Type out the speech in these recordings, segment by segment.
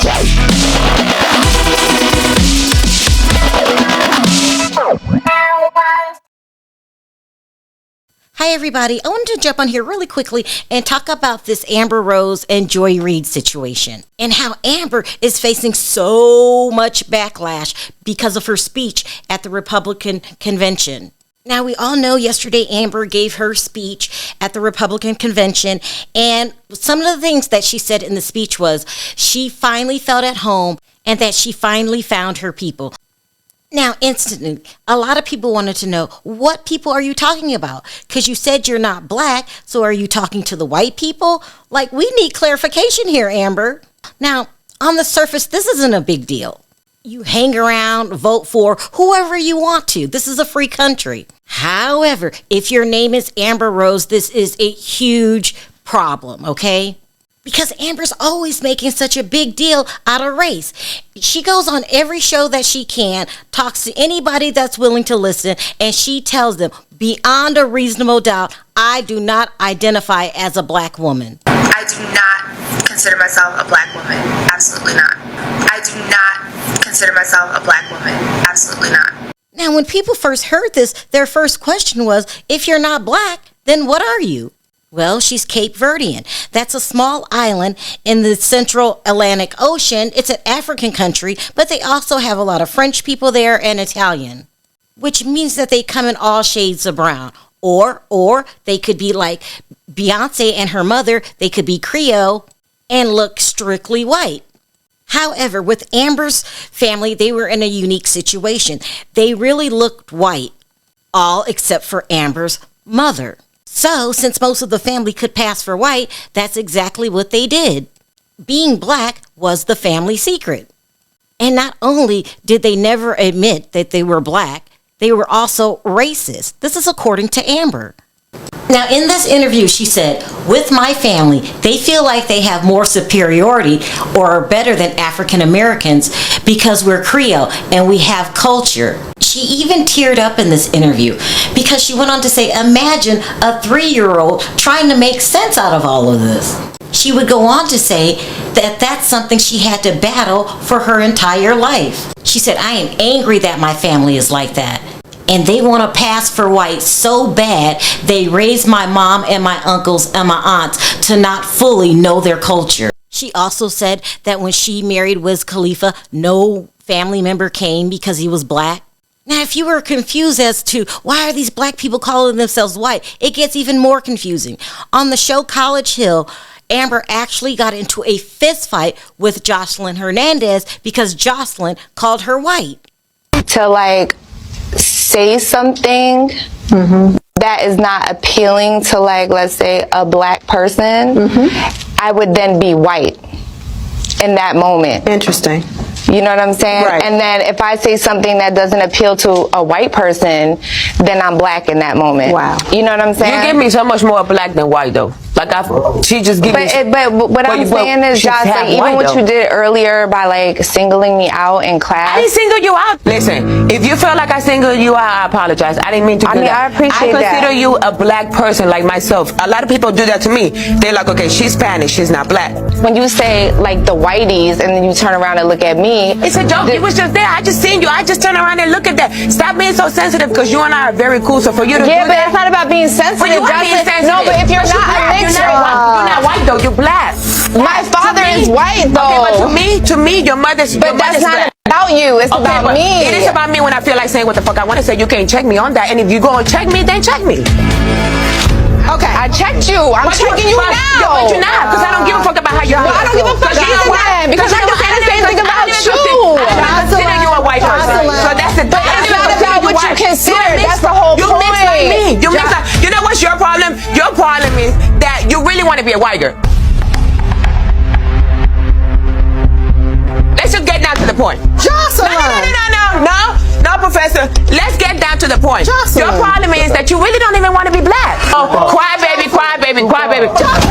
Hi, everybody. I wanted to jump on here really quickly and talk about this Amber Rose and Joy Reid situation and how Amber is facing so much backlash because of her speech at the Republican convention. Now, we all know yesterday Amber gave her speech at the Republican convention, and some of the things that she said in the speech was she finally felt at home and that she finally found her people. Now, instantly, a lot of people wanted to know, what people are you talking about? Because you said you're not black, so are you talking to the white people? Like, we need clarification here, Amber. Now, on the surface, this isn't a big deal. You hang around, vote for whoever you want to. This is a free country. However, if your name is Amber Rose, this is a huge problem, okay? Because Amber's always making such a big deal out of race. She goes on every show that she can, talks to anybody that's willing to listen, and she tells them, beyond a reasonable doubt, I do not identify as a black woman. I do not consider myself a black woman. Absolutely not. I do not consider myself a black woman. Absolutely not. Now, when people first heard this, their first question was, if you're not black, then what are you? Well, she's Cape Verdean. That's a small island in the central Atlantic Ocean. It's an African country, but they also have a lot of French people there and Italian, which means that they come in all shades of brown. Or they could be like Beyonce and her mother. They could be Creole and look strictly white. However, with Amber's family, they were in a unique situation. They really looked white, all except for Amber's mother. So, since most of the family could pass for white, that's exactly what they did. Being black was the family secret. And not only did they never admit that they were black, they were also racist. This is according to Amber. Now, in this interview, she said, with my family, they feel like they have more superiority or are better than African Americans because we're Creole and we have culture. She even teared up in this interview because she went on to say, imagine a 3-year-old trying to make sense out of all of this. She would go on to say that that's something she had to battle for her entire life. She said, I am angry that my family is like that. And they want to pass for white so bad, they raised my mom and my uncles and my aunts to not fully know their culture. She also said that when she married Wiz Khalifa, no family member came because he was black. Now, if you were confused as to why are these black people calling themselves white, it gets even more confusing. On the show College Hill, Amber actually got into a fist fight with Jocelyn Hernandez because Jocelyn called her white. To say something that is not appealing to let's say a black person, I would then be white in that moment. Interesting. You know what I'm saying? Right. And then if I say something that doesn't appeal to a white person, then I'm black in that moment. Wow. You know what I'm saying? You give me so much more black than white, though. She just give me. But what I'm saying is, Josh, even what you did earlier by singling me out in class. I didn't single you out. Listen, if you feel like I singled you out, I apologize. I didn't mean to do that. I appreciate that. I consider you a black person like myself. A lot of people do that to me. They're like, okay, she's Spanish, she's not black. When you say the whiteys and then you turn around and look at me, it's a joke. It was just there. I just seen you. I just turn around and look at that. Stop being so sensitive because you and I are very cool. So for you to do but that, it's not about being sensitive. But you are being sensitive. No, but if you're not a mixture, you're not white though. You're black. My father is white though. Okay, but to me, your mother's. But that's not about you. It's about me. It is about me when I feel like saying what the fuck I want to say. You can't check me on that. And if you go and check me, then check me. Okay, I checked you. I'm checking you now. But you're not, because I don't give a fuck about how you feel. I don't give a fuck either then, because you're not saying the same thing about you. I consider you a white person. So that's the thing. It's not about what you consider. That's the whole point. You mix like me. You know what's your problem? Your problem is that you really want to be a white girl. Let's just get down to the point. Jocelyn! No, Professor. Let's get down to the point. Jocelyn. Your problem is that you really don't even want to be black. Oh, cry baby, cry baby, cry baby.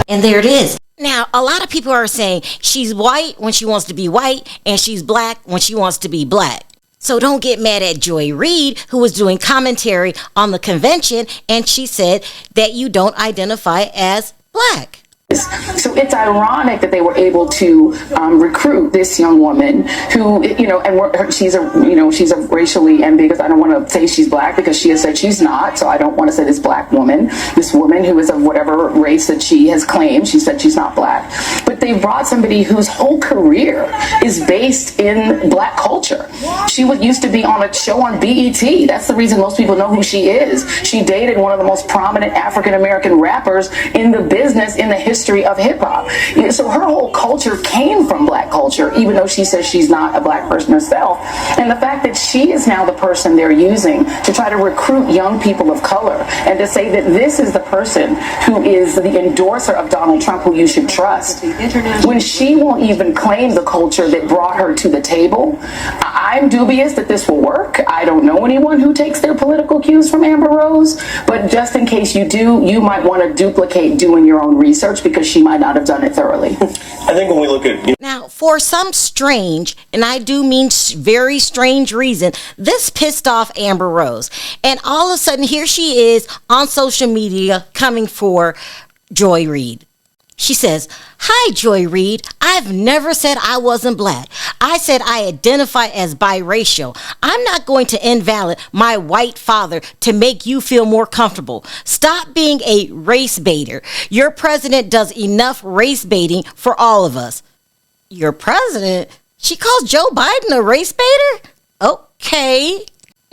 And there it is. Now, a lot of people are saying she's white when she wants to be white, and she's black when she wants to be black. So don't get mad at Joy Reid, who was doing commentary on the convention, and she said that you don't identify as black. So it's ironic that they were able to recruit this young woman who, and she's a racially ambiguous. I don't want to say she's black because she has said she's not. So I don't want to say this woman who is of whatever race that she has claimed. She said she's not black. But they brought somebody whose whole career is based in black culture. She used to be on a show on BET. That's the reason most people know who she is. She dated one of the most prominent African-American rappers in the business, in the history of hip-hop. So her whole culture came from black culture, even though she says she's not a black person herself. And the fact that she is now the person they're using to try to recruit young people of color and to say that this is the person who is the endorser of Donald Trump who you should trust, when she won't even claim the culture that brought her to the table, I'm dubious that this will work. I don't know anyone who takes their political cues from Amber Rose, but just in case you do, you might want to duplicate doing your own research because she might not have done it thoroughly. I think when we look at... Now, for some strange, and I do mean very strange reason, this pissed off Amber Rose. And all of a sudden, here she is on social media coming for Joy Reid. She says, "Hi, Joy Reid. I've never said I wasn't black. I said I identify as biracial. I'm not going to invalid my white father to make you feel more comfortable. Stop being a race baiter. Your president does enough race baiting for all of us." Your president? She calls Joe Biden a race baiter? Okay.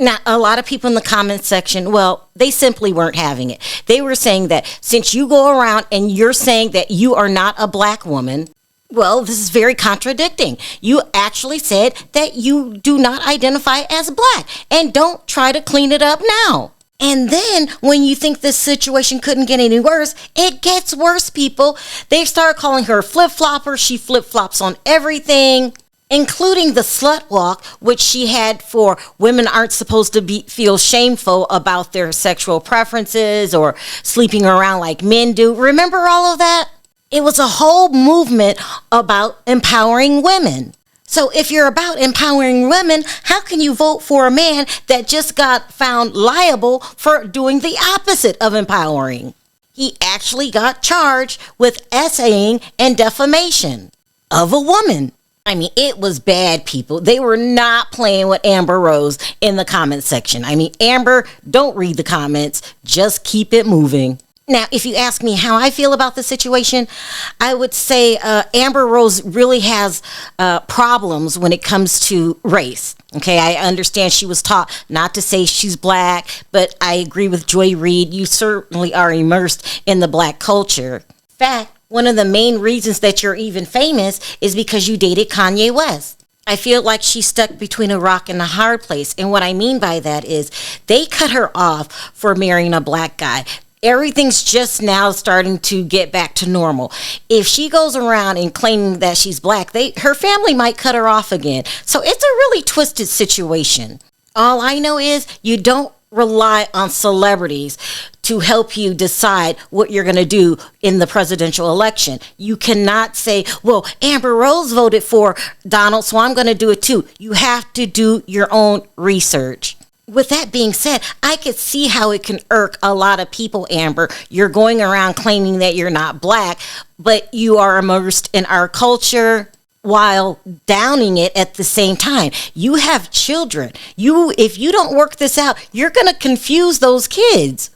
Now, a lot of people in the comments section, well, they simply weren't having it. They were saying that since you go around and you're saying that you are not a black woman, well, this is very contradicting. You actually said that you do not identify as black, and don't try to clean it up now. And then when you think this situation couldn't get any worse, it gets worse, people. They start calling her flip-flopper. She flip-flops on everything, including the slut walk, which she had for women aren't supposed to feel shameful about their sexual preferences or sleeping around like men do. Remember all of that? It was a whole movement about empowering women. So if you're about empowering women, how can you vote for a man that just got found liable for doing the opposite of empowering? He actually got charged with essaying and defamation of a woman. I mean, it was bad, people. They were not playing with Amber Rose in the comment section. I mean, Amber, don't read the comments. Just keep it moving. Now, if you ask me how I feel about the situation, I would say Amber Rose really has problems when it comes to race. Okay, I understand she was taught not to say she's black, but I agree with Joy Reid. You certainly are immersed in the black culture. In fact, one of the main reasons that you're even famous is because you dated Kanye West. I feel like she's stuck between a rock and a hard place. And what I mean by that is they cut her off for marrying a black guy. Everything's just now starting to get back to normal. If she goes around and claiming that she's black, her family might cut her off again. So it's a really twisted situation. All I know is you don't rely on celebrities to help you decide what you're going to do in the presidential election. You cannot say, well, Amber Rose voted for Donald, so I'm going to do it too. You have to do your own research. With that being said, I could see how it can irk a lot of people, Amber. You're going around claiming that you're not black, but you are immersed in our culture while downing it at the same time. You have children. If you don't work this out, you're going to confuse those kids.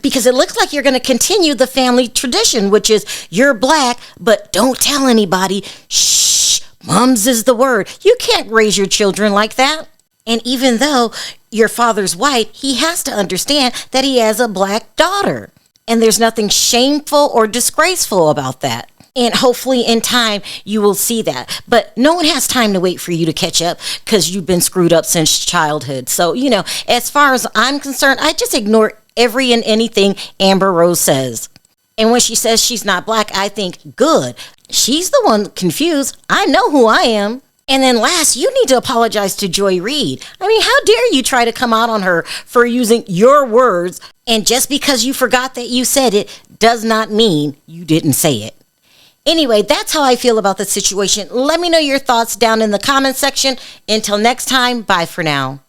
Because it looks like you're going to continue the family tradition, which is you're black, but don't tell anybody. Shh, mums is the word. You can't raise your children like that. And even though your father's white, he has to understand that he has a black daughter. And there's nothing shameful or disgraceful about that. And hopefully in time, you will see that. But no one has time to wait for you to catch up because you've been screwed up since childhood. So, as far as I'm concerned, I just ignore every and anything Amber Rose says. And when she says she's not black, I think, good. She's the one confused. I know who I am. And then last, you need to apologize to Joy Reid. I mean, how dare you try to come out on her for using your words, and just because you forgot that you said it does not mean you didn't say it. Anyway, that's how I feel about the situation. Let me know your thoughts down in the comment section. Until next time, bye for now.